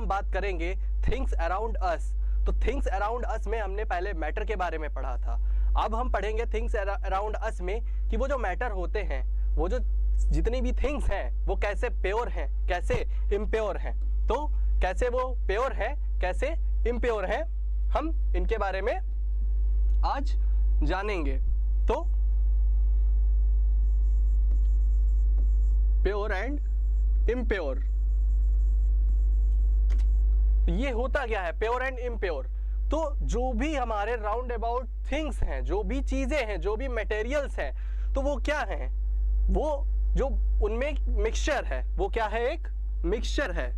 हम बात करेंगे थिंग्स अराउंड अस। तो थिंग्स अराउंड अस में हमने पहले मैटर के बारे में पढ़ा था, अब हम पढ़ेंगे थिंग्स अराउंड अस में कि वो जो मैटर होते हैं, वो जो जितनी भी थिंग्स हैं वो कैसे प्योर हैं, कैसे इम्प्योर हैं। तो कैसे वो प्योर है, कैसे इम्प्योर है, हम इनके बारे में आज जानेंगे। तो प्योर एंड इम्प्योर, ये होता क्या है प्योर एंड इम्प्योर? तो जो भी हमारे राउंड अबाउट थिंग्स हैं, जो भी चीजें हैं, जो भी मटेरियल्स हैं, तो वो क्या हैं? वो जो उनमें मिक्सचर है, वो क्या है? एक मिक्सचर है।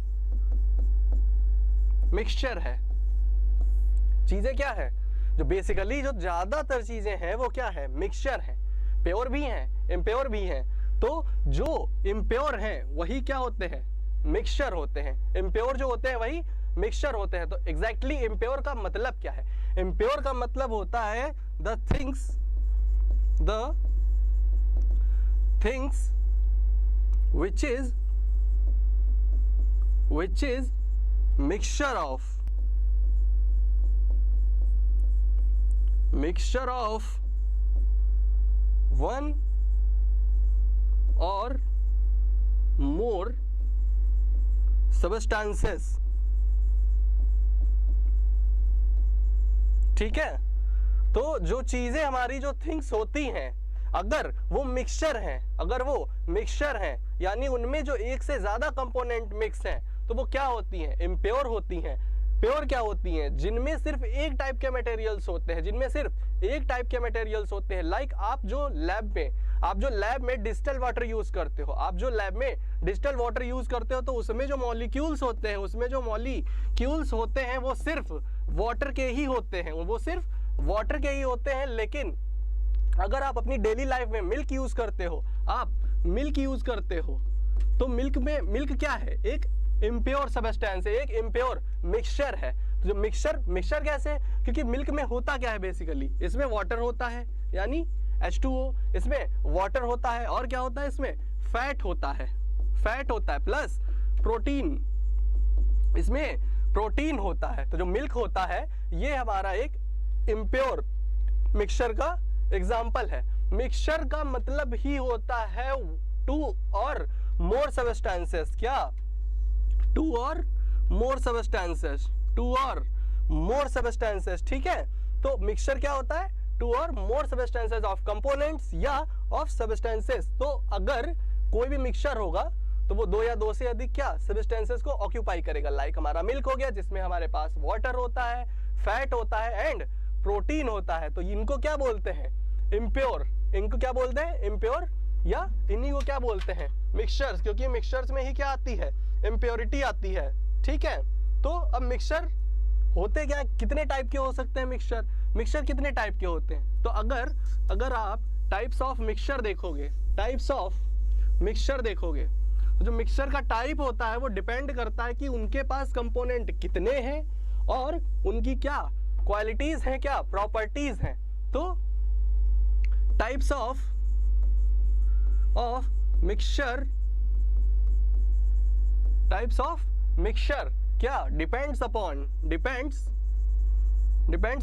मिक्सचर है। चीजें क्या है? जो बेसिकली जो ज्यादातर चीजें हैं वो क्या है? मिक्सचर है। प्योर भी हैं, इम्प्योर भी हैं। तो जो इम्प्योर हैं वही क्या होते हैं? मिक्सचर होते हैं। इम्प्योर जो होते हैं वही मिक्सचर होते हैं। तो एग्जैक्टली इम्प्योर का मतलब क्या है? इम्प्योर का मतलब होता है the things which is mixture of one or more substances। ठीक है? तो जो चीजें हमारी जो थिंग्स होती हैं, अगर वो मिक्सचर हैं, यानी उनमें जो एक से ज्यादा कंपोनेंट मिक्स हैं, तो वो क्या होती हैं? इम्प्योर होती हैं। प्योर क्या होती हैं? जिनमें सिर्फ एक टाइप के मटेरियल्स होते हैं, लाइक आप जो लैब में डिस्टिल वाटर यूज करते हो, तो उसमें जो मॉलिक्यूल्स होते हैं वो सिर्फ वाटर के ही होते हैं। लेकिन अगर आप अपनी डेली लाइफ में मिल्क यूज करते हो, तो मिल्क क्या है? एक इम्प्योर सब्सटेंस है, एक इम्प्योर मिक्सचर है। तो जो मिक्सचर कैसे? क्योंकि मिल्क में होता क्या है बेसिकली? इसमें वाटर होता है, यानी H2O, इसमें वाटर होता है, और क्या होता है? इसमें फैट होता है प्लस प्रोटीन, इसमें प्रोटीन होता है। तो जो मिल्क होता है ये हमारा एक इम्प्योर मिक्सचर का एग्जाम्पल है। मिक्सचर का मतलब ही होता है टू और मोर सब्सटेंसेस। क्या? टू और मोर सब्सटेंसेस। ठीक है? तो मिक्सचर क्या होता है? टू और मोर सब्सटेंसेस ऑफ कंपोनेंट्स या ऑफ सब्सटेंसेस। तो अगर कोई भी मिक्सचर होगा तो वो दो या दो से अधिक क्या सब्सटेंसेस को ऑक्यूपाई करेगा। लाइक हमारा मिल्क हो गया, जिसमें हमारे पास वाटर होता है, फैट होता है एंड प्रोटीन होता है। तो इनको क्या बोलते हैं? इम्प्योर। इनको क्या बोलते हैं? इम्प्योर, या इन्हीं को क्या बोलते हैं? मिक्सचर्स, क्योंकि मिक्सचर्स में ही क्या आती है? इम्प्योरिटी आती है। ठीक है? तो अब मिक्सचर होते क्या? कितने टाइप के हो सकते हैं मिक्सचर कितने टाइप के होते हैं? तो अगर आप टाइप्स ऑफ मिक्सचर देखोगे, तो जो मिक्सचर का टाइप होता है वो डिपेंड करता है कि उनके पास कंपोनेंट कितने हैं और उनकी क्या क्वालिटीज हैं, क्या प्रॉपर्टीज हैं। तो टाइप्स ऑफ मिक्सचर क्या? Depends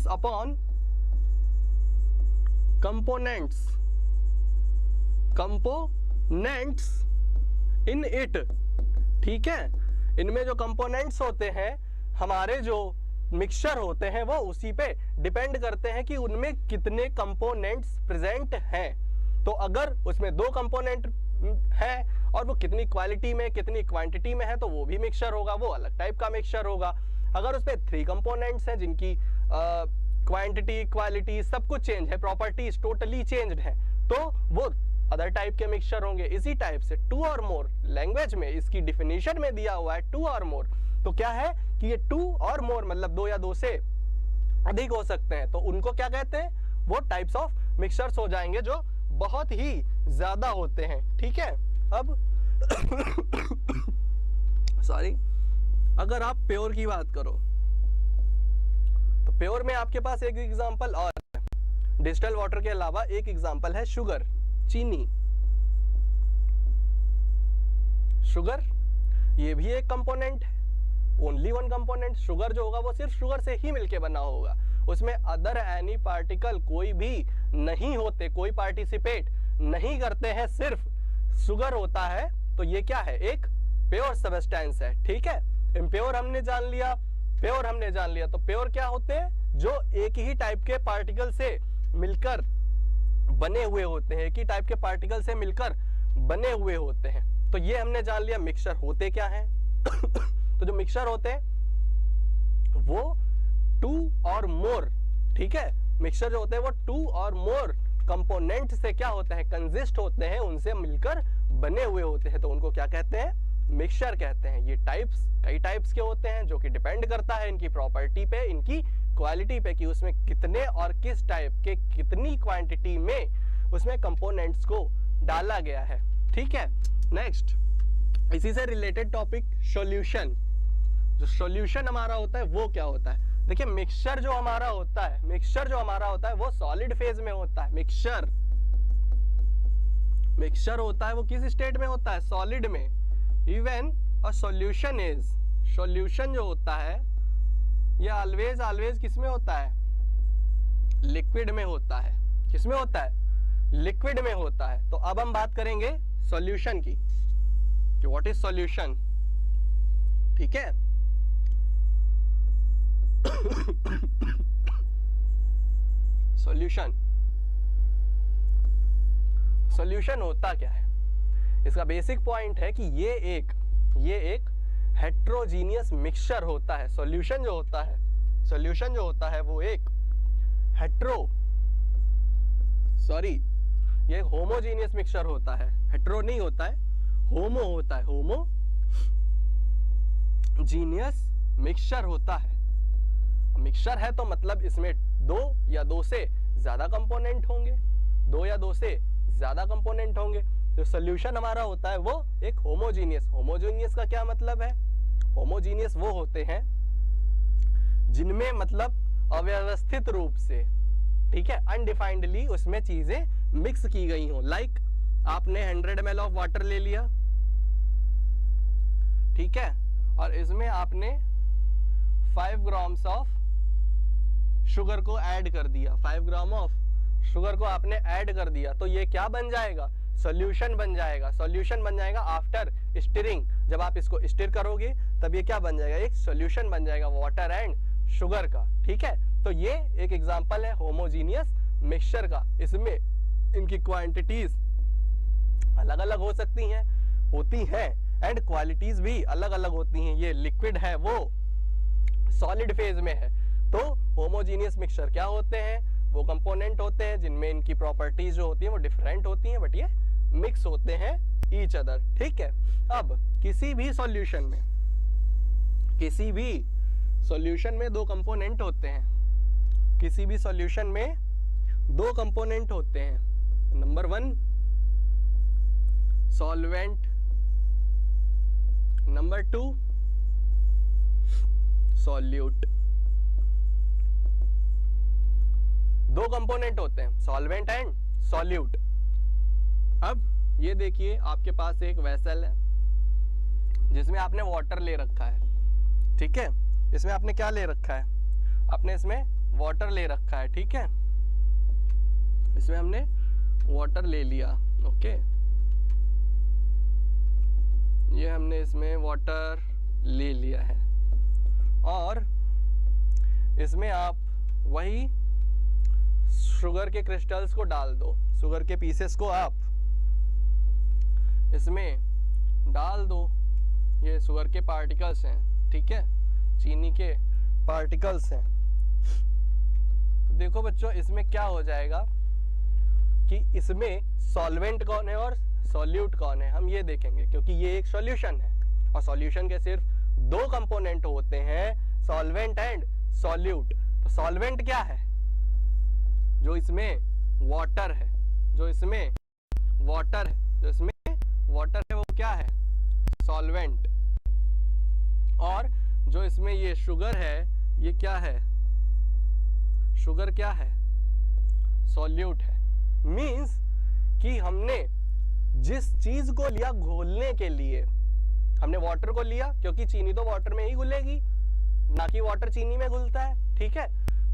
upon components in it. ठीक है? इनमें जो कंपोनेंट्स होते हैं, हमारे जो मिक्सचर होते हैं, वो उसी पे डिपेंड करते हैं कि उनमें कितने कंपोनेंट्स प्रेजेंट हैं। तो अगर उसमें दो कंपोनेंट है और वो कितनी क्वालिटी में, कितनी क्वांटिटी में है, तो वो भी मिक्सचर होगा, वो अलग टाइप का मिक्सचर होगा। अगर उसमें 3 कंपोनेंट्स हैं जिनकी क्वांटिटी, क्वालिटी सब कुछ चेंज है, प्रॉपर्टीज टोटली चेंज्ड है, तो वो अदर टाइप के मिक्सचर होंगे। इसी टाइप से टू और मोर, लैंग्वेज में इसकी डिफिनीशन में दिया हुआ है टू और मोर। तो क्या है कि ये टू और मोर मतलब 2 या 2 से अधिक हो सकते हैं, तो उनको क्या कहते हैं? वो टाइप्स ऑफ मिक्सचर्स हो जाएंगे जो बहुत ही ज्यादा होते हैं। ठीक है? अब सॉरी, अगर आप प्योर की बात करो तो प्योर में आपके पास एक एग्जांपल और है। डिस्टिल वाटर के अलावा एक एग्जांपल है शुगर, चीनी। शुगर ये भी एक कंपोनेंट है, ओनली वन कंपोनेंट। शुगर जो होगा वो सिर्फ शुगर से ही मिलके बना होगा, उसमें अदर एनी पार्टिकल कोई भी नहीं होते, कोई पार्टिसिपेट नहीं करते हैं, सिर्फ शुगर होता है। तो ये क्या है, एक प्योर सब्सटेंस है। ठीक है, इम्प्योर हमने जान लिया, प्योर हमने जान लिया। तो प्योर क्या होते हैं, जो एक ही टाइप के पार्टिकल से मिलकर बने हुए होते हैं, एक ही टाइप के पार्टिकल से मिलकर बने हुए होते हैं। तो ये हमने जान लिया मिक्सचर होते क्या हैं। तो जो मिक्सचर होते हैं वो 2 और मोर, ठीक है, मिक्सचर जो होते हैं वो 2 और मोर कंपोनेंट से क्या होते हैं, कंसिस्ट होते हैं, उनसे मिलकर बने हुए होते हैं। तो उनको क्या कहते हैं, मिक्सचर कहते हैं। ये टाइप्स कई टाइप्स के होते हैं, जो कि डिपेंड करता है इनकी प्रॉपर्टी पे, इनकी क्वालिटी पे, कि उसमें कितने और किस टाइप के कितनी क्वांटिटी में उसमें कंपोनेंट्स को डाला गया है। ठीक है, नेक्स्ट इसी से रिलेटेड टॉपिक सॉल्यूशन। जो सॉल्यूशन हमारा होता है वो क्या होता है, देखिए मिक्सचर जो हमारा होता है, मिक्सचर जो हमारा होता है वो सॉलिड फेज में होता है। मिक्सचर होता है वो किस स्टेट में होता है, सॉलिड में। Even a solution is, solution जो होता है ये ऑलवेज किस में होता है, लिक्विड में होता है। किस में होता है, लिक्विड में होता है। तो अब हम बात करेंगे सॉल्यूशन की, कि व्हाट इज सॉल्यूशन। ठीक है, सॉल्यूशन होता क्या है, इसका बेसिक पॉइंट है कि ये एक हेट्रोजीनियस मिक्सचर होता है। सॉल्यूशन जो होता है वो एक ये होमोजीनियस मिक्सचर होता है। हेट्रो नहीं होता है, होमो होता है, होमोजीनियस मिक्सचर होता है। मिक्सचर है तो मतलब इसमें 2 या 2 से ज्यादा कंपोनेंट होंगे, 2 या 2 से ज्यादा कंपोनेंट होंगे। तो सॉल्यूशन हमारा होता है वो एक होमोजीनियस का क्या मतलब है, होमोजीनियस वो होते हैं जिनमें मतलब अव्यवस्थित रूप से, ठीक है, अनडिफाइंडली उसमें चीजें मिक्स की गई हो। लाइक आपने 100 ml ऑफ वाटर ले लिया, ठीक है, और इसमें आपने 5 ग्राम्स ऑफ शुगर को ऐड कर दिया, 5 ग्राम ऑफ शुगर को आपने ऐड कर दिया। तो ये क्या बन जाएगा, सॉल्यूशन बन जाएगा। सॉल्यूशन बन जाएगा आफ्टर स्टिरिंग। जब आप इसको स्टिर करोगे तब ये क्या बन जाएगा, एक सॉल्यूशन बन जाएगा वाटर एंड शुगर का। ठीक है, तो ये एक एग्जांपल है होमोजीनियस मिक्सचर का। इसमें इनकी क्वांटिटीज अलग अलग हो सकती हैं, होती हैं, एंड क्वालिटीज भी अलग अलग होती हैं। ये लिक्विड है, वो सॉलिड फेज में है। तो होमोजीनियस मिक्सचर क्या होते हैं, वो कंपोनेंट होते हैं जिनमें इनकी प्रॉपर्टीज जो होती हैं वो डिफरेंट होती हैं, बट ये मिक्स होते हैं ईच अदर। ठीक है, अब किसी भी सॉल्यूशन में 2 कंपोनेंट होते हैं, किसी भी सॉल्यूशन में 2 कंपोनेंट होते हैं। Number 1 solvent, number 2 solute. 2 component होते हैं, सॉल्वेंट एंड सॉल्यूट। अब ये देखिए आपके पास एक वेसल है जिसमें आपने वाटर ले रखा है। ठीक है, इसमें आपने क्या ले रखा है, आपने इसमें वाटर ले रखा है। ठीक है, इसमें हमने वाटर ले लिया। ओके, ये हमने इसमें वाटर ले लिया है, और इसमें आप वही शुगर के क्रिस्टल्स को डाल दो, शुगर के पीसेस को आप इसमें डाल दो। ये शुगर के पार्टिकल्स हैं, ठीक है, चीनी के पार्टिकल्स हैं। तो देखो बच्चों, इसमें क्या हो जाएगा कि इसमें सॉल्वेंट कौन है और सॉल्यूट कौन है, हम ये देखेंगे, क्योंकि ये एक सॉल्यूशन है और सॉल्यूशन के सिर्फ 2 कंपोनेंट होते हैं, सॉल्वेंट एंड सॉल्यूट। तो सॉल्वेंट क्या है, जो इसमें वाटर है, जो इसमें वाटर है वो क्या है, सॉल्वेंट। और जो इसमें ये शुगर है, ये क्या है, शुगर क्या है, सॉल्यूट है। मींस कि हमने जिस चीज को लिया घोलने के लिए, हमने वाटर को लिया क्योंकि चीनी तो वाटर में ही घुलेगी, ना कि वाटर चीनी में घुलता है, ठीक है।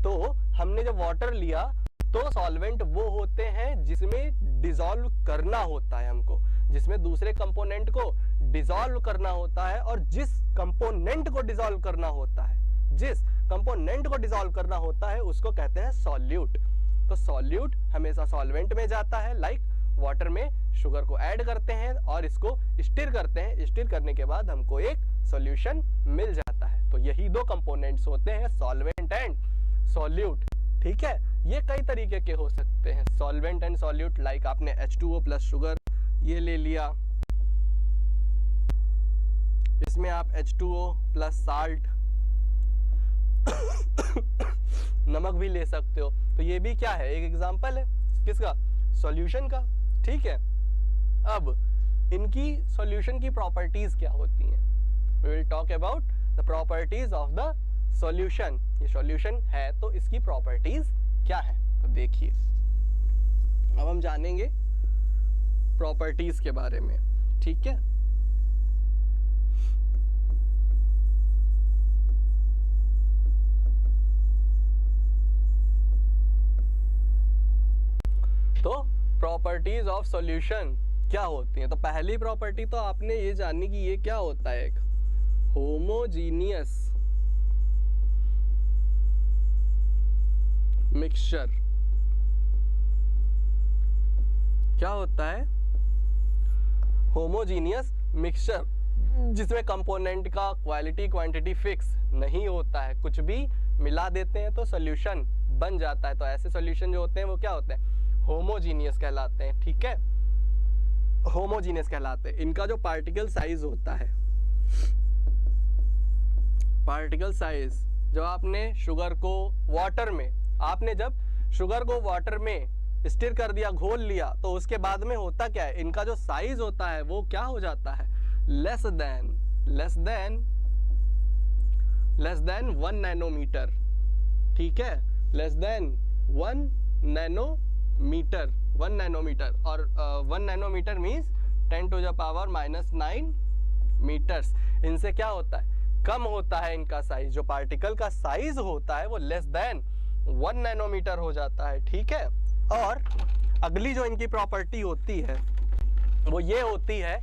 तो हमने जब वाटर लिया तो सॉल्वेंट वो होते हैं जिसमें डिसॉल्व करना होता है हमको, जिसमें दूसरे कंपोनेंट को डिसॉल्व करना होता है, और जिस कंपोनेंट को डिसॉल्व करना होता है, जिस कंपोनेंट को डिसॉल्व करना होता है उसको कहते हैं सॉल्यूट। तो सॉल्यूट हमेशा सॉल्वेंट में जाता है, लाइक वाटर में शुगर को ऐड करते हैं और इसको स्टिर करते हैं, स्टिर करने के बाद हमको एक सॉल्यूशन मिल जाता है। तो यही दो कंपोनेंट्स होते हैं, सॉल्वेंट एंड सॉल्यूट, ठीक है। ये कई तरीके के हो सकते हैं सॉल्वेंट एंड सॉल्यूट, लाइक आपने H2O प्लस शुगर ये ले लिया, इसमें आप H2O प्लस साल्ट नमक भी ले सकते हो। तो ये भी क्या है, एक एग्जांपल है किसका, सॉल्यूशन का, ठीक है। अब इनकी सॉल्यूशन की प्रॉपर्टीज क्या होती हैं, we will talk about the properties of the solution. ये सॉल्यूशन है तो इसकी प्रॉपर्टीज क्या है, तो देखिए अब हम जानेंगे प्रॉपर्टीज के बारे में, ठीक है। तो प्रॉपर्टीज ऑफ सॉल्यूशन क्या होती हैं, तो पहली प्रॉपर्टी तो आपने ये जाननी कि ये क्या होता है, एक होमोजीनियस मिक्सचर। क्या होता है, होमोजीनियस मिक्सचर, जिसमें कंपोनेंट का क्वालिटी क्वांटिटी फिक्स नहीं होता है, कुछ भी मिला देते हैं तो सॉल्यूशन बन जाता है। तो ऐसे सॉल्यूशन जो होते हैं वो क्या होते हैं, होमोजीनियस कहलाते हैं, ठीक है, होमोजीनियस कहलाते हैं। इनका जो पार्टिकल साइज होता है, पार्टिकल साइज, जब आपने शुगर को वाटर में, आपने जब शुगर को वाटर में स्टिर कर दिया, घोल लिया, तो उसके बाद में होता क्या है, इनका जो साइज होता है वो क्या हो जाता है, लेस देन 1 नैनोमीटर, ठीक है, लेस देन 1 नैनोमीटर, 1 नैनोमीटर, और 1 नैनोमीटर मीन्स 10⁻⁹ मीटर्स। इनसे क्या होता है, कम होता है इनका साइज, जो पार्टिकल का साइज होता है वो लेस देन 1 नैनोमीटर हो जाता है, ठीक है। और अगली जो इनकी प्रॉपर्टी होती है वो ये होती है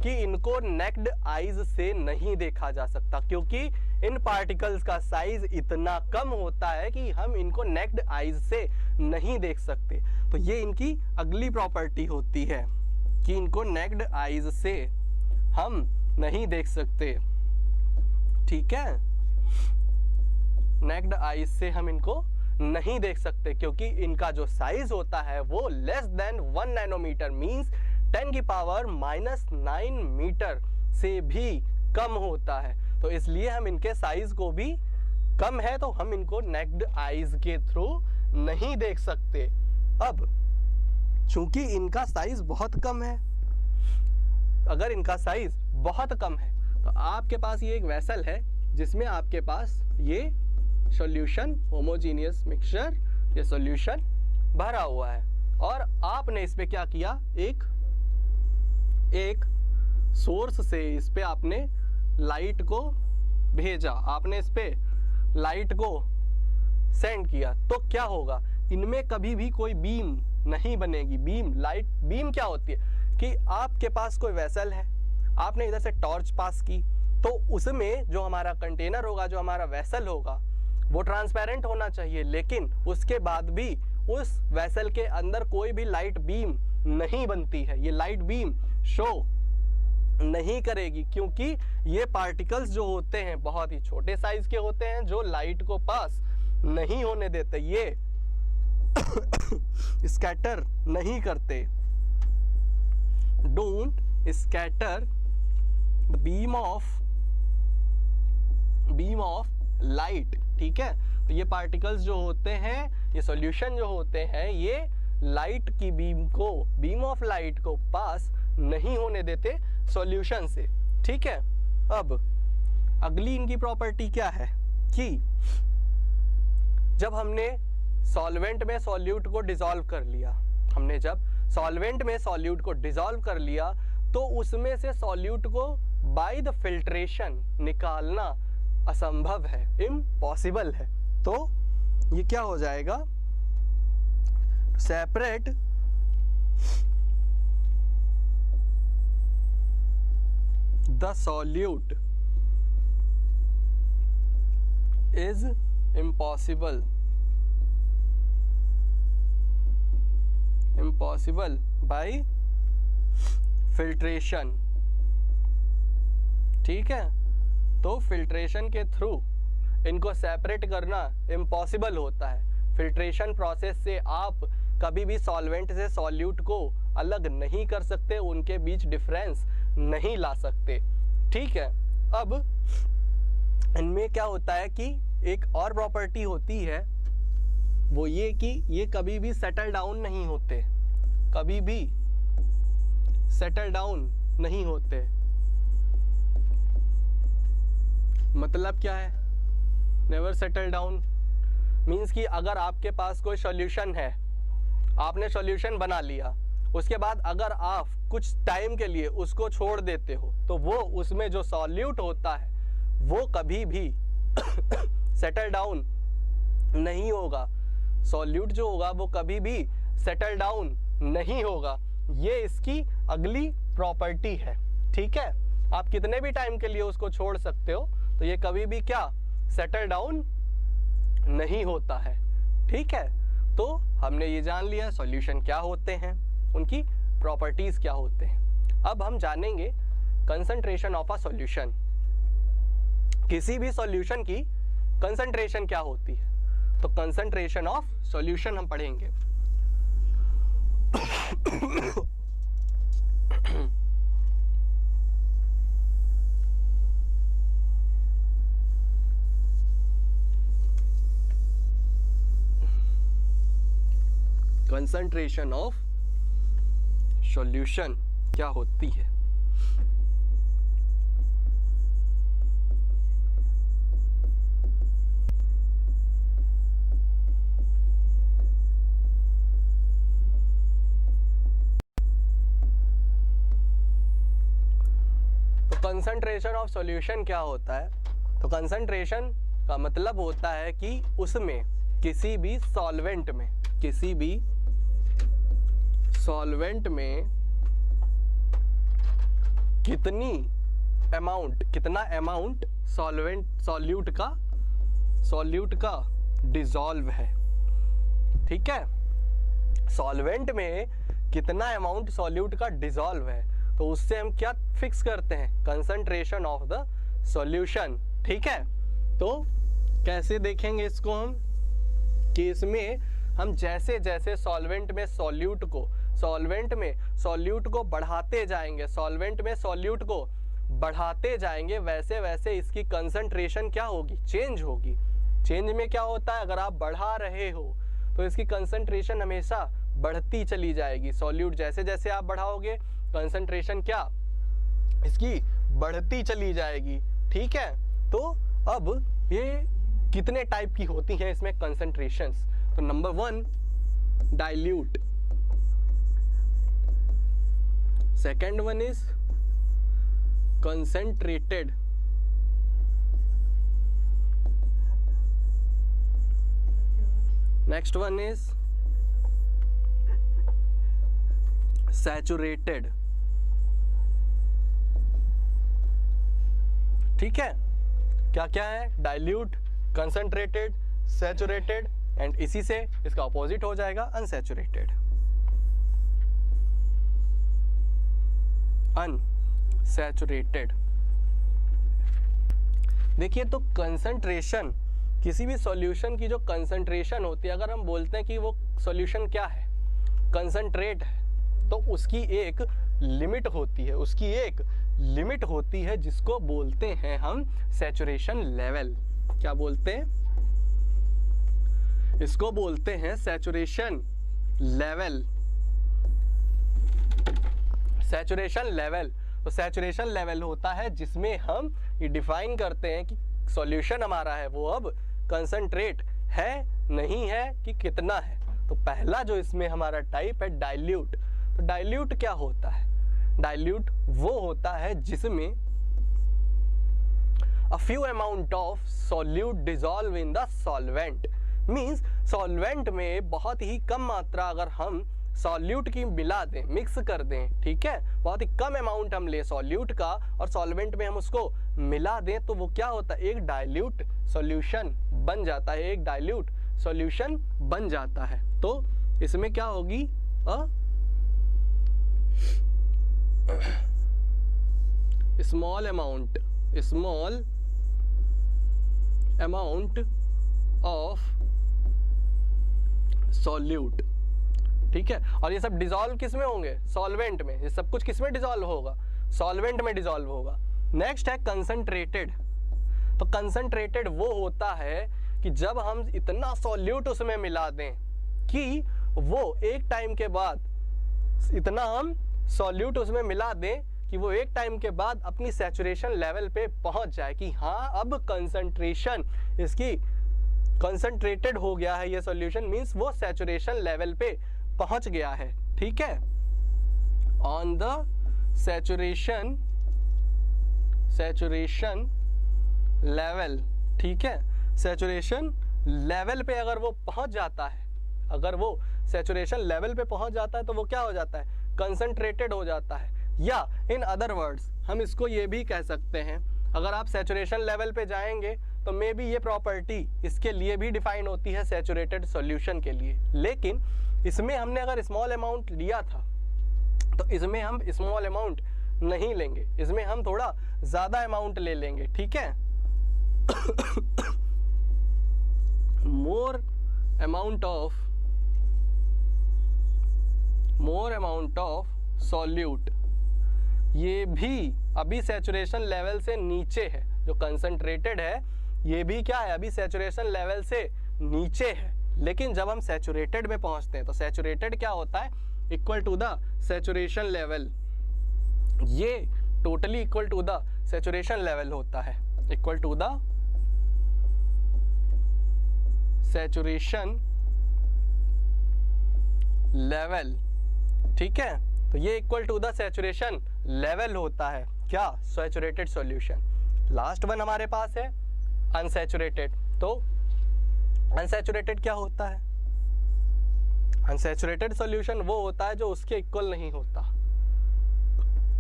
कि इनको नेक्ड आईज से नहीं देखा जा सकता, क्योंकि इन पार्टिकल्स का साइज इतना कम होता है कि हम इनको नेक्ड आईज से नहीं देख सकते। तो ये इनकी अगली प्रॉपर्टी होती है कि इनको नेक्ड आईज से हम नहीं देख सकते, ठीक है, नेक्ड आईज से हम इनको नहीं देख सकते, क्योंकि इनका जो साइज होता है वो less than 1 nanometre means 10⁻⁹ metre से भी कम होता है। तो इसलिए हम इनके साइज को भी, कम है तो हम इनको नेक्ड आईज के थ्रू नहीं देख सकते। अब चूंकि इनका साइज बहुत कम है, अगर इनका साइज बहुत कम है तो आपके पास ये एक वेसल है जिसमें आपके पास ये सॉल्यूशन, होमोजीनियस मिक्सचर, ये सॉल्यूशन भरा हुआ है, और आपने इस पे क्या किया, एक सोर्स से इस पे आपने लाइट को भेजा, आपने इस पे लाइट को सेंड किया, तो क्या होगा, इनमें कभी भी कोई बीम नहीं बनेगी। बीम क्या होती है कि आपके पास कोई वेसल है, आपने इधर से टॉर्च पास की, तो उसमें जो हमारा कंटेनर होगा, जो हमारा वेसल होगा, वो ट्रांसपेरेंट होना चाहिए, लेकिन उसके बाद भी उस वेसल के अंदर कोई भी लाइट बीम नहीं बनती है। ये लाइट बीम शो नहीं करेगी, क्योंकि ये पार्टिकल्स जो होते हैं बहुत ही छोटे साइज के होते हैं, जो लाइट को पास नहीं होने देते, ये स्कैटर नहीं करते, don't scatter beam of light, ठीक है। तो ये पार्टिकल्स जो होते हैं, ये सॉल्यूशन जो होते हैं, ये लाइट की बीम ऑफ लाइट को पास नहीं होने देते सॉल्यूशन से, ठीक है। अब अगली इनकी प्रॉपर्टी क्या है कि जब हमने सॉल्वेंट में सॉल्यूट को डिसॉल्व कर लिया, हमने जब सॉल्वेंट में सॉल्यूट को डिसॉल्व कर लिया, तो उसमें से सॉल्यूट को बाय द फिल्ट्रेशन निकालना असंभव है, इम्पॉसिबल है। तो ये क्या हो जाएगा, separate the solute is impossible, impossible bye filtration. ठीक है, तो फिल्ट्रेशन के थ्रू इनको सेपरेट करना इम्पॉसिबल होता है। फिल्ट्रेशन प्रोसेस से आप कभी भी सॉल्वेंट से सॉल्यूट को अलग नहीं कर सकते, उनके बीच डिफरेंस नहीं ला सकते। ठीक है, अब इनमें क्या होता है कि एक और प्रॉपर्टी होती है, वो ये कि ये कभी भी सेटल डाउन नहीं होते, कभी भी सेटल डाउन नहीं होते। मतलब क्या है, नेवर सेटल डाउन मीन्स कि अगर आपके पास कोई सॉल्यूशन है, आपने सॉल्यूशन बना लिया, उसके बाद अगर आप कुछ टाइम के लिए उसको छोड़ देते हो तो वो उसमें जो सॉल्यूट होता है वो कभी भी सेटल डाउन नहीं होगा। सॉल्यूट जो होगा वो कभी भी सेटल डाउन नहीं होगा। ये इसकी अगली प्रॉपर्टी है। ठीक है, आप कितने भी टाइम के लिए उसको छोड़ सकते हो तो ये कभी भी क्या सेटल डाउन नहीं होता है। ठीक है, तो हमने ये जान लिया सॉल्यूशन क्या होते हैं, उनकी प्रॉपर्टीज क्या होते हैं। अब हम जानेंगे कंसंट्रेशन ऑफ अ सॉल्यूशन। किसी भी सॉल्यूशन की कंसंट्रेशन क्या होती है, तो कंसंट्रेशन ऑफ सॉल्यूशन हम पढ़ेंगे। कंसंट्रेशन ऑफ सॉल्यूशन क्या होती है। तो कंसंट्रेशन ऑफ सॉल्यूशन क्या होता है, तो कंसंट्रेशन का मतलब होता है कि उसमें किसी भी सॉल्वेंट में, किसी भी सॉल्वेंट में कितना अमाउंट सॉल्यूट का डिसॉल्व है। ठीक है, सॉल्वेंट में कितना अमाउंट सॉल्यूट का डिसॉल्व है, तो उससे हम क्या फिक्स करते हैं, कंसंट्रेशन ऑफ द सॉल्यूशन। ठीक है, तो कैसे देखेंगे इसको हम, कि इसमें हम जैसे जैसे सॉल्वेंट में सॉल्यूट को बढ़ाते जाएंगे, सॉल्वेंट में सॉल्यूट को बढ़ाते जाएंगे, वैसे वैसे इसकी कंसंट्रेशन क्या होगी, चेंज होगी। चेंज में क्या होता है, अगर आप बढ़ा रहे हो तो इसकी कंसंट्रेशन हमेशा बढ़ती चली जाएगी। सॉल्यूट जैसे जैसे आप बढ़ाओगे कंसंट्रेशन क्या इसकी बढ़ती चली जाएगी। ठीक है, तो अब ये कितने टाइप की होती हैं इसमें कंसंट्रेशंस, तो number 1 dilute, second one is concentrated, next one is saturated. ठीक है, क्या क्या है, डाइल्यूट, कंसंट्रेटेड, सैचुरेटेड एंड इसी से इसका ऑपोजिट हो जाएगा अनसैचुरेटेड। अनसैचुरेटेड, देखिए तो कंसंट्रेशन, किसी भी सॉल्यूशन की जो कंसंट्रेशन होती है, अगर हम बोलते हैं कि वो सॉल्यूशन क्या है, कंसंट्रेट है, तो उसकी एक लिमिट होती है, उसकी एक लिमिट होती है जिसको बोलते हैं हम सैचुरेशन लेवल। क्या बोलते हैं, इसको बोलते हैं सैचुरेशन लेवल। सैचुरेशन लेवल, तो सैचुरेशन लेवल होता है जिसमें हम ये डिफाइन करते हैं कि सॉल्यूशन हमारा है वो अब कंसंट्रेट है नहीं है कि कितना है। तो पहला जो इसमें हमारा टाइप है डाइल्यूट। तो डाइल्यूट क्या होता है, डाइल्यूट वो होता है जिसमें a few amount of solute dissolve in the solvent, means solvent में बहुत ही कम मात्रा अगर हम सॉल्यूट की मिला दें, मिक्स कर दें, ठीक है, बहुत ही कम अमाउंट हम ले सॉल्यूट का और सॉल्वेंट में हम उसको मिला दें, तो वो क्या होता है, एक डाइल्यूट सॉल्यूशन बन जाता है, एक डाइल्यूट सॉल्यूशन बन जाता है। तो इसमें क्या होगी, स्मॉल अमाउंट ऑफ सॉल्यूट, ठीक है। और ये सब डिसॉल्व किस में होंगे, सॉल्वेंट में। ये सब कुछ किस में डिसॉल्व होगा, सॉल्वेंट में डिसॉल्व होगा। नेक्स्ट है कंसंट्रेटेड। तो कंसंट्रेटेड वो होता है कि जब हम इतना सॉल्यूट उसमें मिला दें कि वो एक टाइम के बाद, इतना हम सॉल्यूट उसमें मिला दें कि वो एक टाइम के बाद अपनी सैचुरेशन लेवल पे पहुंच जाए कि हाँ अब कंसंट्रेशन इसकी कंसंट्रेटेड हो गया है, ये सॉल्यूशन मींस वो सैचुरेशन लेवल पे पहुंच गया है, ठीक है। ऑन द सैचुरेशन लेवल, ठीक है, सैचुरेशन लेवल पे अगर वो पहुंच जाता है, अगर वो सैचुरेशन लेवल पे पहुंच जाता है तो वो क्या हो जाता है, कंसंट्रेटेड हो जाता है। या इन अदर वर्ड्स हम इसको ये भी कह सकते हैं, अगर आप सैचुरेशन लेवल पे जाएंगे तो मे बी ये प्रॉपर्टी इसके लिए भी डिफाइन होती है सैचुरेटेड सॉल्यूशन के लिए, लेकिन इसमें हमने अगर स्मॉल अमाउंट लिया था तो इसमें हम स्मॉल अमाउंट नहीं लेंगे, इसमें हम थोड़ा ज़्यादा अमाउंट ले लेंगे, ठीक है। मोर अमाउंट ऑफ सॉल्यूट, ये भी अभी सैचुरेशन लेवल से नीचे है, जो कंसंट्रेटेड है ये भी क्या है, अभी सैचुरेशन लेवल से नीचे है। लेकिन जब हम सैचुरेटेड में पहुंचते हैं तो सैचुरेटेड क्या होता है, equal to the saturation level, ये totally equal to the saturation level होता है, equal to the saturation level, ठीक है। तो ये equal to the saturation level होता है क्या, सैचुरेटेड सॉल्यूशन। लास्ट वन हमारे पास है अनसैचुरेटेड। तो अनसैचुरेटेड क्या होता है, अनसैचुरेटेड सॉल्यूशन वो होता है जो उसके इक्वल नहीं होता,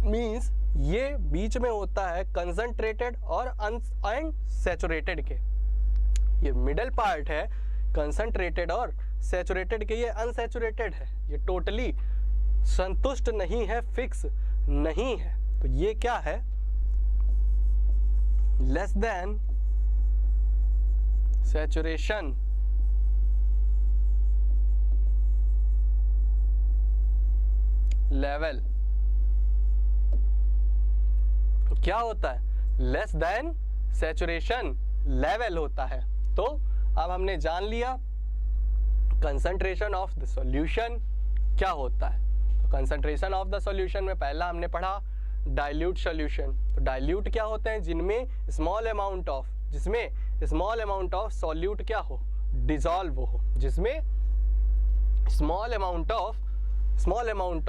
मींस ये बीच में होता है कंसंट्रेटेड और अनसैचुरेटेड के, ये मिडल पार्ट है कंसंट्रेटेड और सैचुरेटेड के, ये अनसैचुरेटेड है, ये टोटली संतुष्ट नहीं है, फिक्स नहीं है। तो ये क्या है, लेस देन सैचुरेशन लेवल। तो क्या होता है, लेस देन सैचुरेशन लेवल होता है। तो अब हमने जान लिया कंसंट्रेशन ऑफ द सॉल्यूशन क्या होता है। तो कंसंट्रेशन ऑफ द सॉल्यूशन में पहला हमने पढ़ा डाइल्यूट सॉल्यूशन। तो डाइल्यूट क्या होते हैं, जिनमें स्मॉल अमाउंट ऑफ, जिसमें स्मॉल अमाउंट ऑफ सॉल्यूट क्या हो, डिसॉल्व हो, जिसमें small amount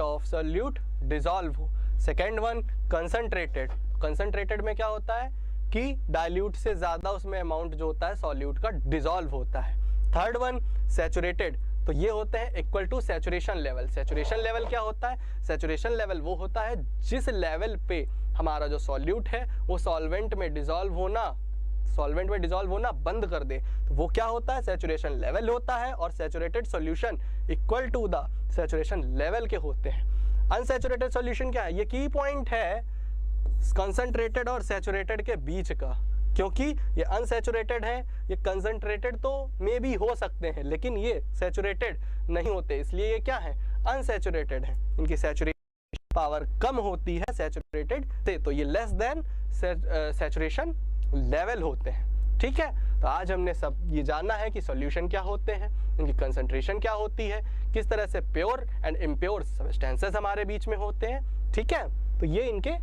of solute dissolve हो। Second one concentrated. कंसंट्रेटेड में क्या होता है कि डाइल्यूट से ज़्यादा उसमें अमाउंट जो होता है सॉल्यूट का डिसॉल्व होता है। थर्ड वन सैचुरेटेड, तो ये होते हैं equal to saturation level. Saturation level क्या होता है, सैचुरेशन लेवल वो होता है जिस लेवल पे हमारा जो सॉल्यूट है वो सॉल्वेंट में डिसॉल्व होना बंद कर दे, तो वो क्या होता है, सैचुरेशन लेवल होता है। और saturated solution equal to the saturation level के होते हैं। अनसैचुरेटेड सॉल्यूशन क्या है, ये की पॉइंट है कंसंट्रेटेड और सैचुरेटेड के बीच का, क्योंकि ये अनसैचुरेटेड है, ये कंसंट्रेटेड तो मे भी हो सकते हैं लेकिन ये सैचुरेटेड नहीं होते, इसलिए ये क्या है, अनसैचुरेटेड है, इनकी सैचुरेशन पावर कम होती है सैचुरेटेड से, तो ये लेस देन सैचुरेशन लेवल होते हैं। ठीक है, तो आज हमने सब ये जानना है कि सॉल्यूशन क्या होते हैं, इनकी कंसंट्रेशन क्या होती है, किस तरह से प्योर एंड इम्प्योर सब्सटेंसेस हमारे बीच में होते हैं। ठीक है, तो ये इनके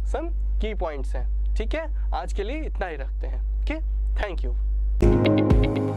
सम की पॉइंट्स हैं। ठीक है, आज के लिए इतना ही रखते हैं। Okay, thank you.